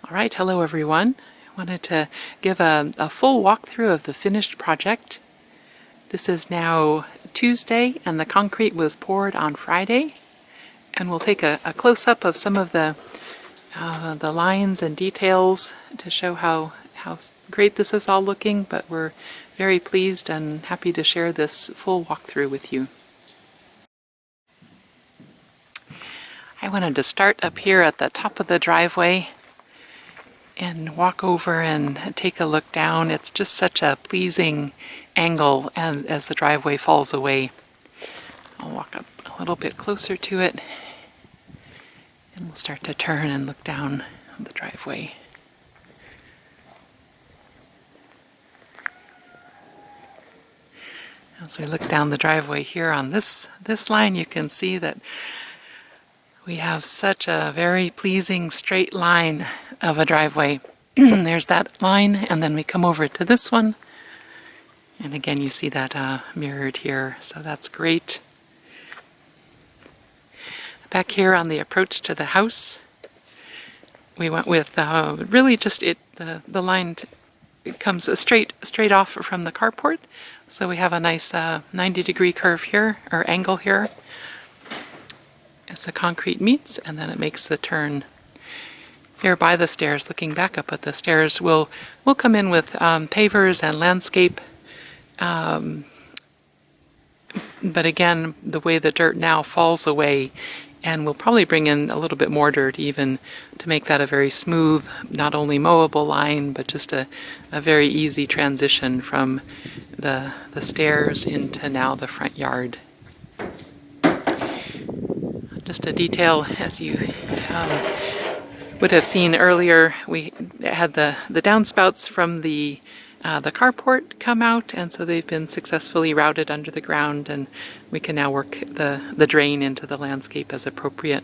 All right, hello everyone. I wanted to give a full walkthrough of the finished project. This is now Tuesday and the concrete was poured on Friday. And we'll take a close-up of some of the lines and details to show how great this is all looking, but we're very pleased and happy to share this full walkthrough with you. I wanted to start up here at the top of the driveway and walk over and take a look down. It's just such a pleasing angle as the driveway falls away. I'll walk up a little bit closer to it and we'll start to turn and look down the driveway. As we look down the driveway here on this line, you can see that we have such a very pleasing straight line of a driveway. There's that line, and then we come over to this one. And again, you see that mirrored here, so that's great. Back here on the approach to the house, we went with really just the line it comes straight off from the carport. So we have a nice 90-degree curve here, or angle here, as the concrete meets, and then it makes the turn. Here by the stairs, looking back up at the stairs, we'll come in with pavers and landscape. But again, the way the dirt now falls away, and we'll probably bring in a little bit more dirt even to make that a very smooth, not only mowable line, but just a very easy transition from the stairs into now the front yard. Just a detail, as you would have seen earlier, we had the downspouts from the carport come out, and so they've been successfully routed under the ground, and we can now work the drain into the landscape as appropriate.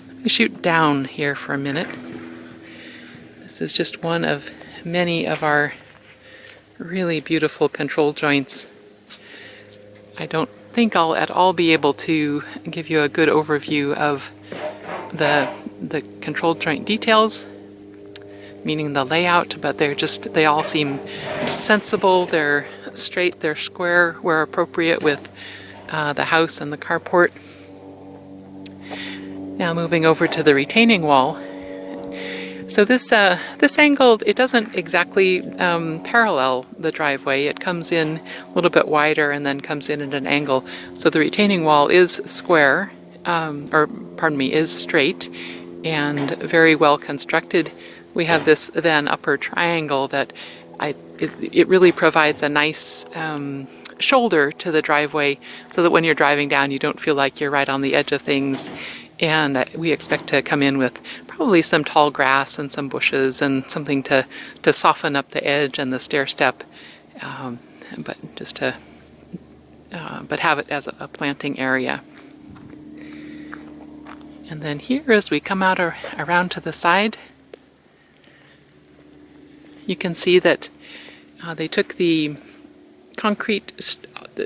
Let me shoot down here for a minute. This is just one of many of our really beautiful control joints. I don't think I'll at all be able to give you a good overview of the control joint details, meaning the layout, but they all seem sensible, they're straight, they're square where appropriate with the house and the carport. Now moving over to the retaining wall. So this angle, it doesn't exactly parallel the driveway. It comes in a little bit wider and then comes in at an angle. So the retaining wall is square, is straight and very well constructed. We have this then upper triangle that it really provides a nice shoulder to the driveway so that when you're driving down you don't feel like you're right on the edge of things. And we expect to come in with probably some tall grass and some bushes and something to soften up the edge and the stair step, but have it as a planting area. And then here, as we come out around to the side, you can see that they took the concrete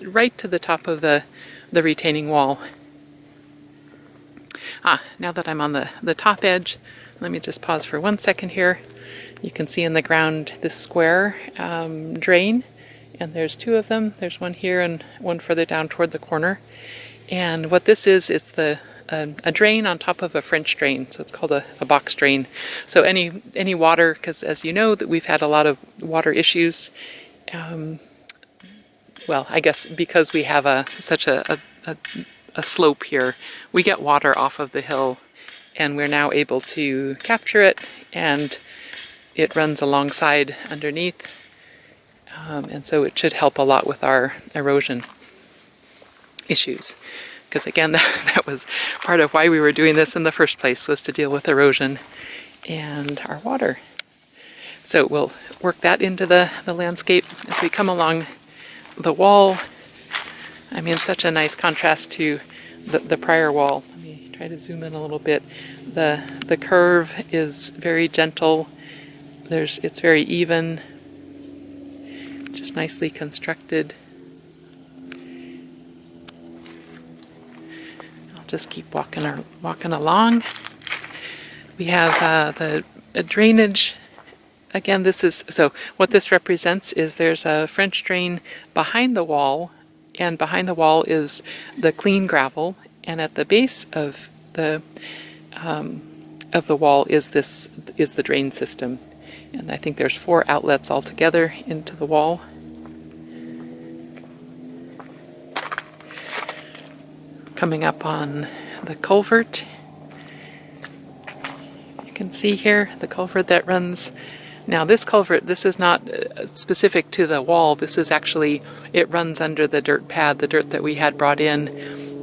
right to the top of the retaining wall. Now that I'm on the top edge, let me just pause for 1 second here. You can see in the ground this square drain, and there's two of them. There's one here and one further down toward the corner. And what this is a drain on top of a French drain, so it's called a box drain. So any water, because as you know that we've had a lot of water issues. Well, I guess because we have such a slope here, we get water off of the hill, and we're now able to capture it, and it runs alongside underneath, and so it should help a lot with our erosion issues. Because again, that was part of why we were doing this in the first place, was to deal with erosion and our water. So we'll work that into the landscape as we come along the wall. I mean, such a nice contrast to the prior wall. Let me try to zoom in a little bit. The curve is very gentle. It's very even, just nicely constructed. I'll just keep walking along. We have the a drainage. Again, so what this represents is there's a French drain behind the wall, and behind the wall is the clean gravel, and at the base of the wall is the drain system. And I think there's 4 outlets altogether into the wall. Coming up on the culvert. You can see here the culvert that runs. Now this culvert, this is not specific to the wall. This is actually, it runs under the dirt pad. The dirt that we had brought in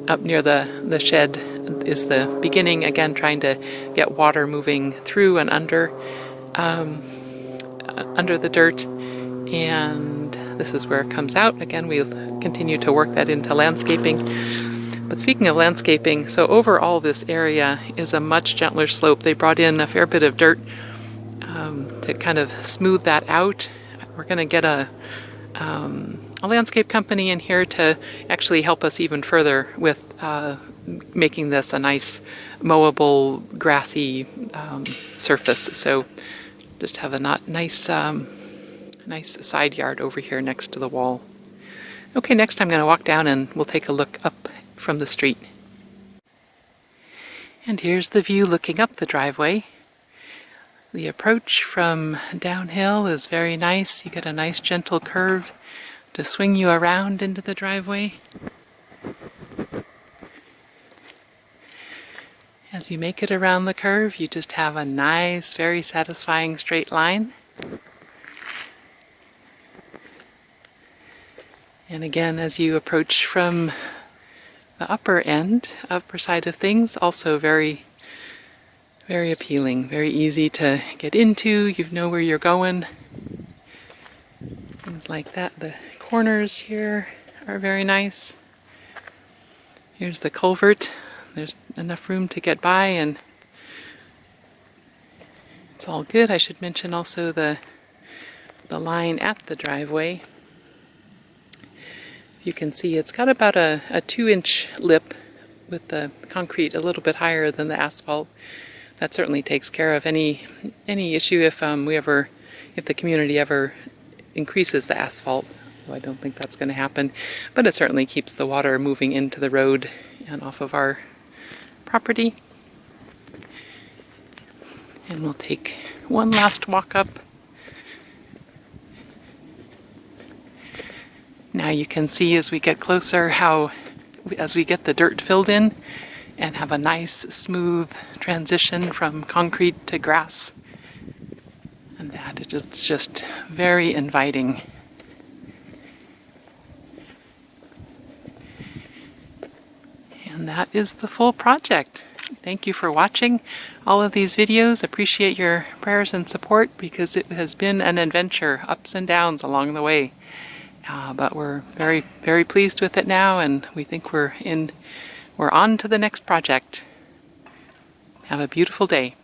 up near the shed is the beginning, again trying to get water moving through and under the dirt, and this is where it comes out. Again, we'll continue to work that into landscaping. But speaking of landscaping, so overall this area is a much gentler slope. They brought in a fair bit of dirt to kind of smooth that out. We're going to get a landscape company in here to actually help us even further with making this a nice mowable, grassy surface. So just have a nice side yard over here next to the wall. Okay, next I'm going to walk down and we'll take a look up from the street. And here's the view looking up the driveway. The approach from downhill is very nice. You get a nice gentle curve to swing you around into the driveway. As you make it around the curve, you just have a nice, very satisfying straight line. And again, as you approach from the upper side of things, also very, very appealing, very easy to get into. You know where you're going. Things like that. The corners here are very nice. Here's the culvert. There's enough room to get by, and it's all good. I should mention also the line at the driveway. You can see it's got about a 2-inch lip with the concrete a little bit higher than the asphalt. That certainly takes care of any issue if the community ever increases the asphalt. Well, I don't think that's going to happen, but it certainly keeps the water moving into the road and off of our property. And we'll take one last walk up. Now you can see as we get closer as we get the dirt filled in and have a nice smooth transition from concrete to grass, and that it's just very inviting. And that is the full project. Thank you for watching all of these videos. Appreciate your prayers and support, because it has been an adventure, ups and downs along the way. But we're very, very pleased with it now, and we think we're on to the next project. Have a beautiful day.